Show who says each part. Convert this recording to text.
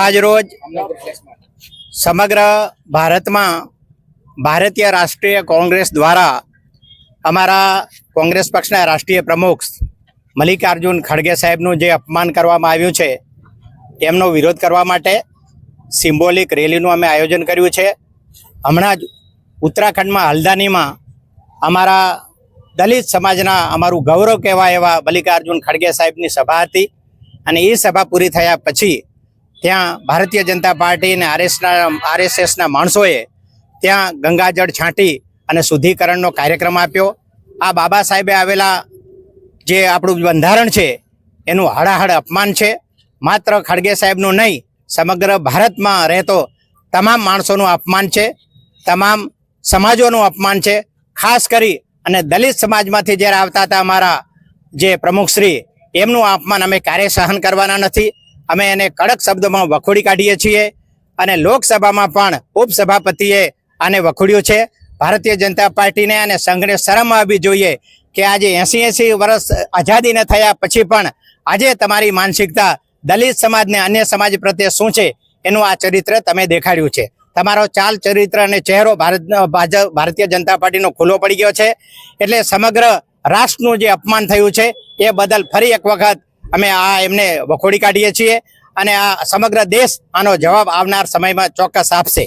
Speaker 1: આજ રોજ સમગ્ર ભારતમાં ભારતીય રાષ્ટ્રીય કોંગ્રેસ દ્વારા અમારા કોંગ્રેસ પક્ષના રાષ્ટ્રીય પ્રમુખ મલ્લિકાર્જુન ખડગે સાહેબનું જે અપમાન કરવામાં આવ્યું છે એમનો વિરોધ કરવા માટે સિમ્બોલિક રેલીનું અમે આયોજન કર્યું છે. હમણાં જ ઉત્તરાખંડમાં હલ્દાનીમાં અમારા દલિત સમાજના અમારું ગૌરવ કહેવાય એવા મલ્લિકાર્જુન ખડગે સાહેબની સભા હતી અને એ સભા પૂરી થયા પછી ત્યાં ભારતીય જનતા પાર્ટી અને આરએસએસના માણસોએ ત્યાં ગંગાજળ છાંટી અને શુદ્ધિકરણનો કાર્યક્રમ આપ્યો. આ બાબા સાહેબે આવેલા જે આપણું બંધારણ છે એનું હળાહળ અપમાન છે. માત્ર ખડગે સાહેબનું નહીં, સમગ્ર ભારતમાં રહેતો તમામ માણસોનું અપમાન છે, તમામ સમાજોનું અપમાન છે. ખાસ કરી અને દલિત સમાજમાંથી જ્યારે આવતા હતા અમારા જે પ્રમુખશ્રી, એમનું અપમાન અમે ક્યારેય સહન કરવાના નથી. અમે એને કડક શબ્દોમાં વખોડી કાઢીએ છીએ અને લોકસભામાં પણ ઉપસભાપતિએ આને વખોડ્યું છે. ભારતીય જનતા પાર્ટીને અને સંઘને શરમ આવવી જોઈએ કે આજે 80 વર્ષ આઝાદી ન થયા પછી પણ આજે તમારી માનસિકતા દલિત સમાજને અન્ય સમાજ પ્રત્યે શું છે એનું આ ચરિત્ર તમે દેખાડ્યું છે. તમારો ચાલ ચરિત્ર અને ચહેરો ભારતીય જનતા પાર્ટીનો ખુલ્લો પડી ગયો છે. એટલે સમગ્ર રાષ્ટ્રનું જે અપમાન થયું છે એ બદલ ફરી એક વખત અમે એમને વખોડી કાઢીએ છીએ અને આ સમગ્ર દેશ આનો જવાબ આવનાર સમયમાં ચોક્કસ આપશે.